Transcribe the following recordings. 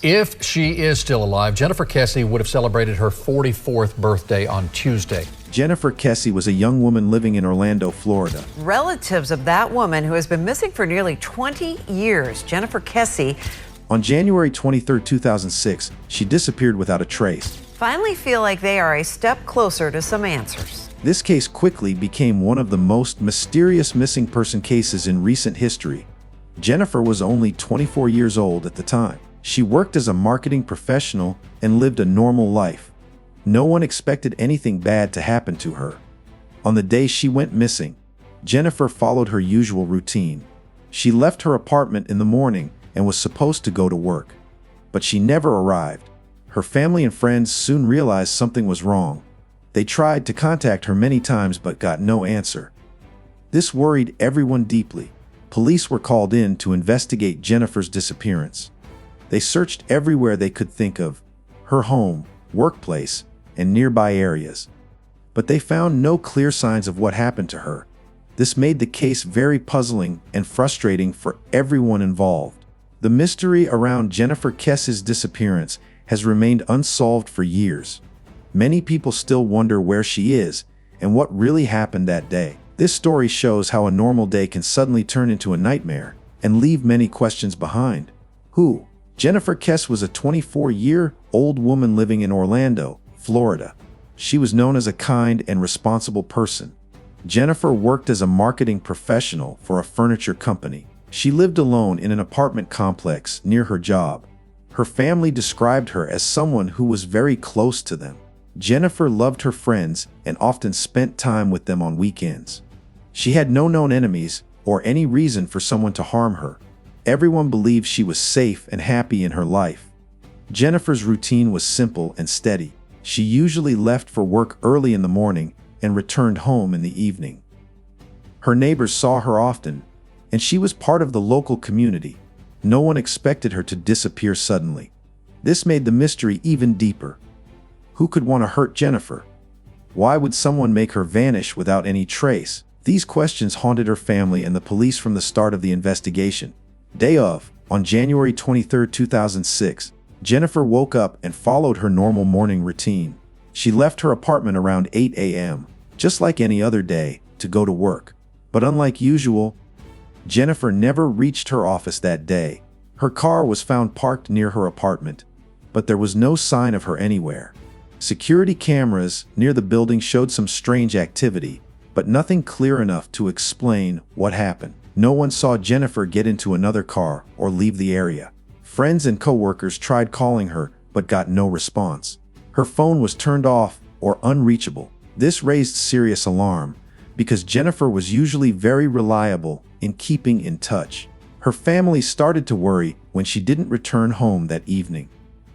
If she is still alive, Jennifer Kesse would have celebrated her 44th birthday on Tuesday. Jennifer Kesse was a young woman living in Orlando, Florida. Relatives of that woman, who has been missing for nearly 20 years, Jennifer Kesse, On January 23, 2006, she disappeared without a trace. finally feel like they are a step closer to some answers. This case quickly became one of the most mysterious missing person cases in recent history. Jennifer was only 24 years old at the time. She worked as a marketing professional and lived a normal life. No one expected anything bad to happen to her. On the day she went missing, Jennifer followed her usual routine. She left her apartment in the morning and was supposed to go to work. But she never arrived. Her family and friends soon realized something was wrong. They tried to contact her many times but got no answer. This worried everyone deeply. Police were called in to investigate Jennifer's disappearance. They searched everywhere they could think of: her home, workplace, and nearby areas. But they found no clear signs of what happened to her. This made the case very puzzling and frustrating for everyone involved. The mystery around Jennifer Kesse's disappearance has remained unsolved for years. Many people still wonder where she is and what really happened that day. This story shows how a normal day can suddenly turn into a nightmare and leave many questions behind. Who? Jennifer Kesse was a 24-year-old woman living in Orlando, Florida. She was known as a kind and responsible person. Jennifer worked as a marketing professional for a furniture company. She lived alone in an apartment complex near her job. Her family described her as someone who was very close to them. Jennifer loved her friends and often spent time with them on weekends. She had no known enemies or any reason for someone to harm her. Everyone believed she was safe and happy in her life. Jennifer's routine was simple and steady. She usually left for work early in the morning and returned home in the evening. Her neighbors saw her often, and she was part of the local community. No one expected her to disappear suddenly. This made the mystery even deeper. Who could want to hurt Jennifer? Why would someone make her vanish without any trace? These questions haunted her family and the police from the start of the investigation. On January 23, 2006, Jennifer woke up and followed her normal morning routine. She left her apartment around 8 a.m., just like any other day, to go to work. But unlike usual, Jennifer never reached her office that day. Her car was found parked near her apartment, but there was no sign of her anywhere. Security cameras near the building showed some strange activity, but nothing clear enough to explain what happened. No one saw Jennifer get into another car or leave the area. Friends and co-workers tried calling her, but got no response. Her phone was turned off or unreachable. This raised serious alarm, because Jennifer was usually very reliable in keeping in touch. Her family started to worry when she didn't return home that evening.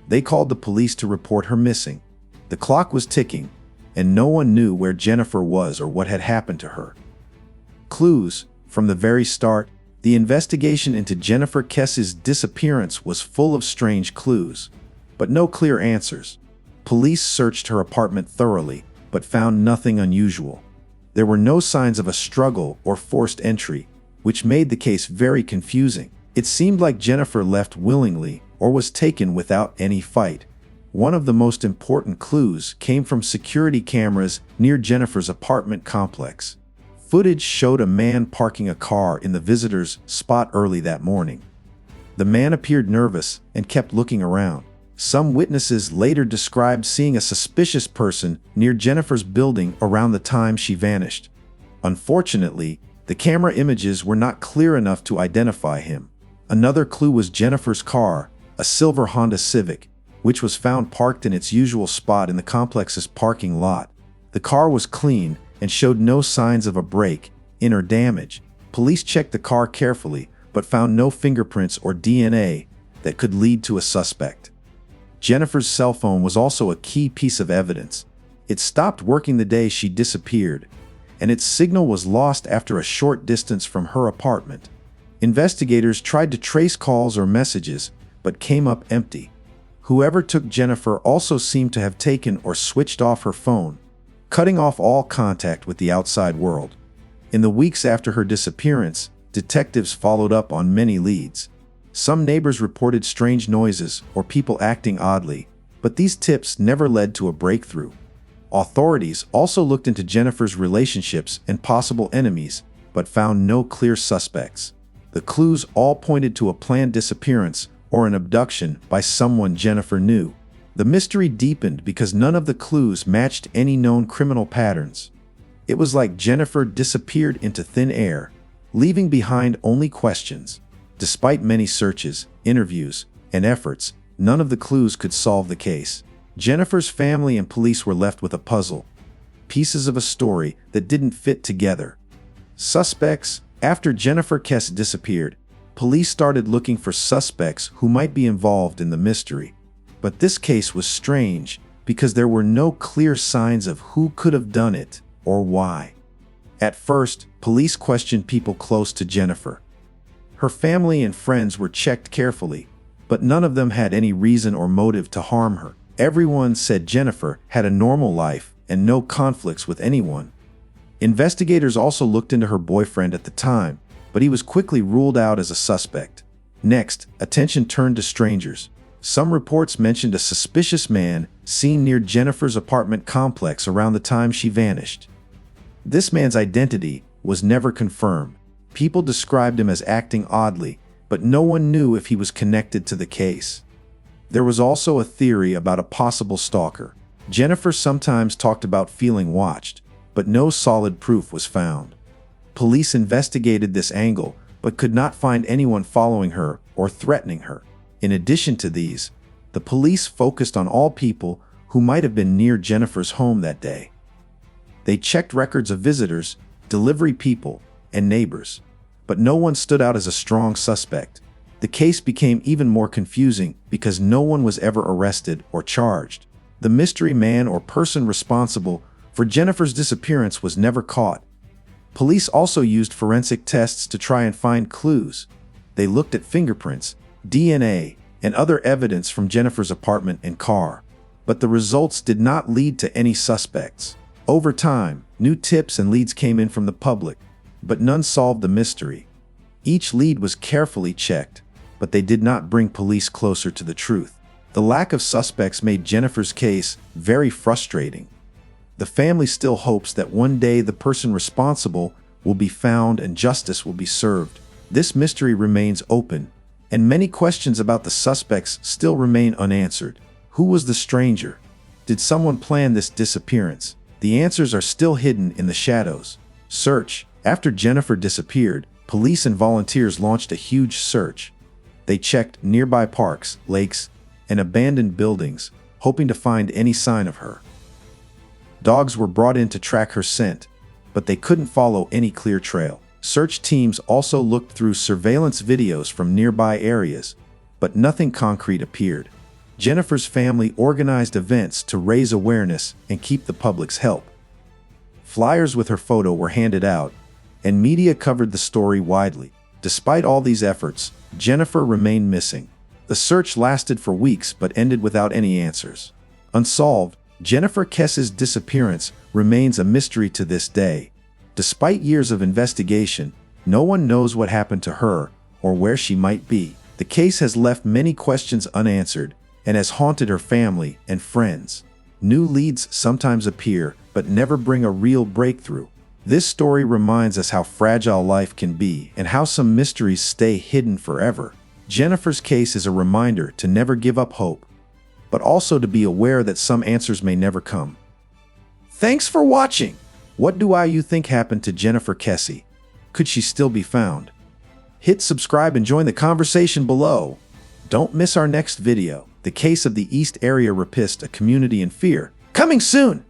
They called the police to report her missing. The clock was ticking, and no one knew where Jennifer was or what had happened to her. Clues. From the very start, the investigation into Jennifer Kesse's disappearance was full of strange clues, but no clear answers. Police searched her apartment thoroughly, but found nothing unusual. There were no signs of a struggle or forced entry, which made the case very confusing. It seemed like Jennifer left willingly or was taken without any fight. One of the most important clues came from security cameras near Jennifer's apartment complex. Footage showed a man parking a car in the visitor's spot early that morning. The man appeared nervous and kept looking around. Some witnesses later described seeing a suspicious person near Jennifer's building around the time she vanished. Unfortunately, the camera images were not clear enough to identify him. Another clue was Jennifer's car, a silver Honda Civic, which was found parked in its usual spot in the complex's parking lot. The car was clean and showed no signs of a break-in or damage. Police checked the car carefully, but found no fingerprints or DNA that could lead to a suspect. Jennifer's cell phone was also a key piece of evidence. It stopped working the day she disappeared, and its signal was lost after a short distance from her apartment. Investigators tried to trace calls or messages, but came up empty. Whoever took Jennifer also seemed to have taken or switched off her phone, cutting off all contact with the outside world. In the weeks after her disappearance, detectives followed up on many leads. Some neighbors reported strange noises or people acting oddly, but these tips never led to a breakthrough. Authorities also looked into Jennifer's relationships and possible enemies, but found no clear suspects. The clues all pointed to a planned disappearance or an abduction by someone Jennifer knew. The mystery deepened because none of the clues matched any known criminal patterns. It was like Jennifer disappeared into thin air, leaving behind only questions. Despite many searches, interviews, and efforts, none of the clues could solve the case. Jennifer's family and police were left with a puzzle, pieces of a story that didn't fit together. Suspects. After Jennifer Kesse disappeared, police started looking for suspects who might be involved in the mystery. But this case was strange because there were no clear signs of who could have done it or why. At first, police questioned people close to Jennifer. Her family and friends were checked carefully, but none of them had any reason or motive to harm her. Everyone said Jennifer had a normal life and no conflicts with anyone. Investigators also looked into her boyfriend at the time, but he was quickly ruled out as a suspect. Next, attention turned to strangers. Some reports mentioned a suspicious man seen near Jennifer's apartment complex around the time she vanished. This man's identity was never confirmed. People described him as acting oddly, but no one knew if he was connected to the case. There was also a theory about a possible stalker. Jennifer sometimes talked about feeling watched, but no solid proof was found. Police investigated this angle, but could not find anyone following her or threatening her. In addition to these, the police focused on all people who might have been near Jennifer's home that day. They checked records of visitors, delivery people, and neighbors, but no one stood out as a strong suspect. The case became even more confusing because no one was ever arrested or charged. The mystery man or person responsible for Jennifer's disappearance was never caught. Police also used forensic tests to try and find clues. They looked at fingerprints, DNA, and other evidence from Jennifer's apartment and car, but the results did not lead to any suspects. Over time, new tips and leads came in from the public, but none solved the mystery. Each lead was carefully checked, but they did not bring police closer to the truth. The lack of suspects made Jennifer's case very frustrating. The family still hopes that one day the person responsible will be found and justice will be served. This mystery remains open, and many questions about the suspects still remain unanswered. Who was the stranger? Did someone plan this disappearance? The answers are still hidden in the shadows. Search. After Jennifer disappeared, police and volunteers launched a huge search. They checked nearby parks, lakes, and abandoned buildings, hoping to find any sign of her. Dogs were brought in to track her scent, but they couldn't follow any clear trail. Search teams also looked through surveillance videos from nearby areas, but nothing concrete appeared. Jennifer's family organized events to raise awareness and keep the public's help. Flyers with her photo were handed out, and media covered the story widely. Despite all these efforts, Jennifer remained missing. The search lasted for weeks but ended without any answers. Unsolved, Jennifer Kesse's disappearance remains a mystery to this day. Despite years of investigation, no one knows what happened to her or where she might be. The case has left many questions unanswered and has haunted her family and friends. New leads sometimes appear but never bring a real breakthrough. This story reminds us how fragile life can be and how some mysteries stay hidden forever. Jennifer's case is a reminder to never give up hope, but also to be aware that some answers may never come. Thanks for watching! What do you think happened to Jennifer Kesse? Could she still be found? Hit subscribe and join the conversation below. Don't miss our next video, The Case of the East Area Rapist, a Community in Fear. Coming soon!